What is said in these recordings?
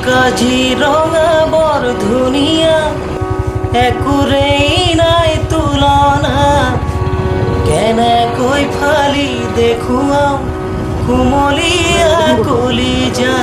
কাজিৰঙা বৰ ধুনীয়া, একোৰেই নাই তুলনা। কেনেকৈ ফালি দেখুৱাও কুমলীয়া কলিজা।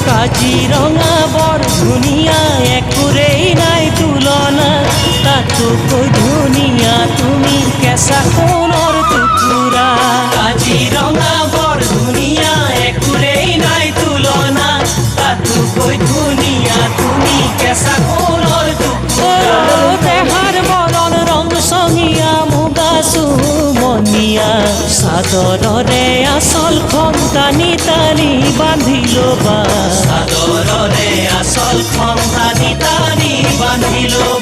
কাজিৰঙা বৰ ধুনীয়া, একোৰেই নাই তুলনা। তাতোকৈ ধুনীয়া তুমি কেঁচা সোণৰ টুকুৰা। কাজিৰঙা বৰ ধুনীয়া, একোৰেই নাই তুলনা। তাতোকৈ ধুনীয়া তুমি কেঁচা সোণৰ টুকুৰা। দেহাৰ বৰণ ৰং চঙীয়া, মুগা চুমনীয়া। চাদৰৰে আঁচলখন টানি টানি বান্ধি ল'বা। চাদৰৰে আঁচলখন টানি টানি বান্ধি ল'বা।